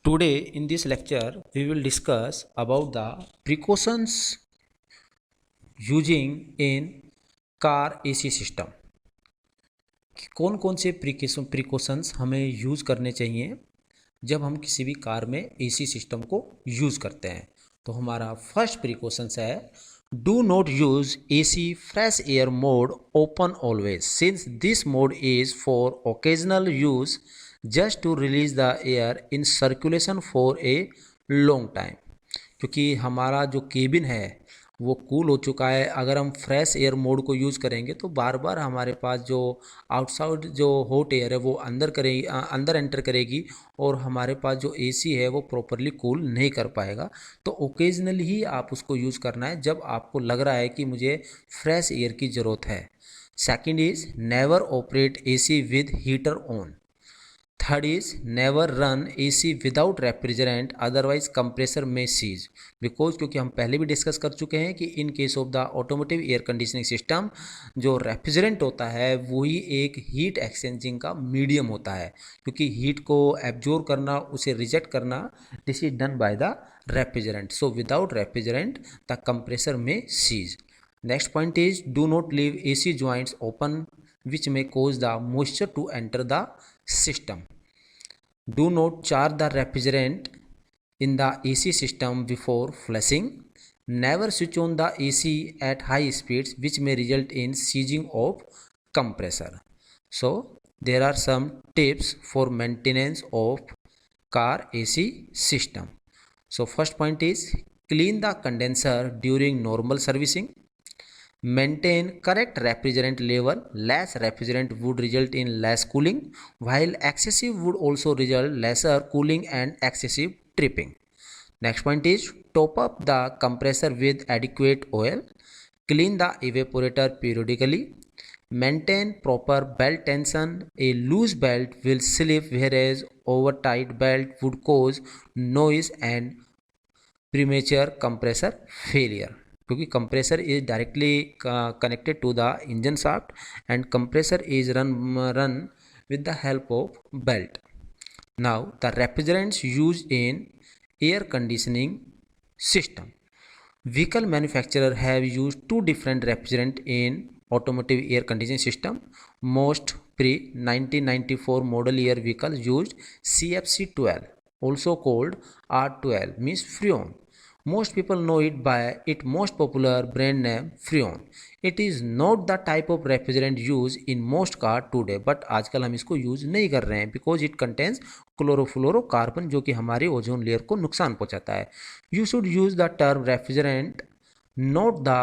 Today in this lecture we will discuss about the precautions using in car AC system. कौन कौन से precautions हमें use करने चाहिए जब हम किसी भी कार में AC सिस्टम को यूज़ करते हैं। तो हमारा फर्स्ट प्रिकॉशंस है do not use AC fresh air mode open always since this mode is for occasional use just to release the air in circulation for a long time. क्योंकि हमारा जो cabin है वो कूल हो चुका है, अगर हम फ्रेश एयर मोड को यूज़ करेंगे तो बार बार हमारे पास जो आउटसाइड जो हॉट एयर है वो अंदर एंटर करेगी और हमारे पास जो एसी है वो प्रॉपरली कूल नहीं कर पाएगा। तो ओकेजनली ही आप उसको यूज़ करना है जब आपको लग रहा है कि मुझे फ्रेश एयर की ज़रूरत है। Second is never operate AC with heater on. Third is never run AC without refrigerant otherwise compressor may seize. Because क्योंकि हम पहले भी डिस्कस कर चुके हैं कि in case of the automotive air conditioning system जो रेफ्रिजरेंट होता है वही एक हीट एक्सचेंजिंग का मीडियम होता है, क्योंकि हीट को एब्जॉर्ब करना उसे रिजेक्ट करना this is done by the refrigerant. So without refrigerant the compressor may seize. Next point is do not leave AC joints open which may cause the moisture to enter the system. Do not charge the refrigerant in the AC system before flushing. Never switch on the AC at high speeds which may result in seizing of compressor. So there are some tips for maintenance of car AC system. So first point is clean the condenser during normal servicing. Maintain correct refrigerant level. Less refrigerant would result in less cooling, while excessive would also result lesser cooling and excessive tripping. Next point is top up the compressor with adequate oil. Clean the evaporator periodically. Maintain proper belt tension. A loose belt will slip, whereas over tight belt would cause noise and premature compressor failure, क्योंकि compressor is directly connected to the engine shaft and compressor is run with the help of belt. Now the refrigerants used in air conditioning system. Vehicle manufacturer have used two different refrigerant in automotive air conditioning system. Most pre 1994 model year vehicles used CFC12, also called R12, means Freon. Most people know it by its most popular brand name Freon. It is not the type of refrigerant used in most car today, but आजकल हम इसको use नहीं कर रहे हैं because it contains chlorofluorocarbon जो कि हमारे ओजोन लेयर को नुकसान पहुंचाता है। You should use the term refrigerant, not the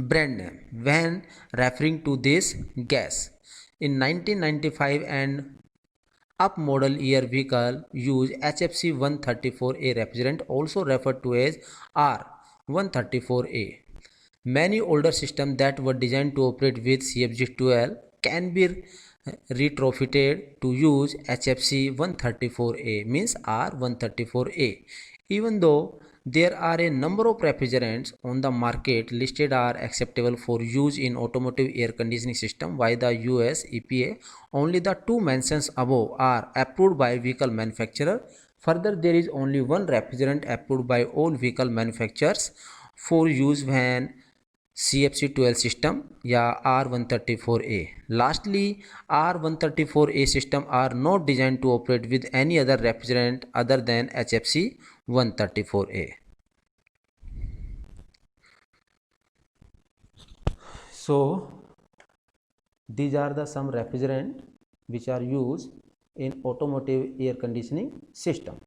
brand name, when referring to this gas. In 1995 and up model year vehicle use HFC 134A refrigerant, also referred to as R134A. Many older systems that were designed to operate with CFG12 can be retrofitted to use HFC 134A, means R134A. Even though there are a number of refrigerants on the market listed are acceptable for use in automotive air conditioning system by the US EPA, only the two mentions above are approved by vehicle manufacturer. Further, there is only one refrigerant approved by all vehicle manufacturers for use when CFC12 system या R134A. Lastly, R134A system are not designed to operate with any other refrigerant other than HFC 134A. So these are the some refrigerant which are used in automotive air conditioning system.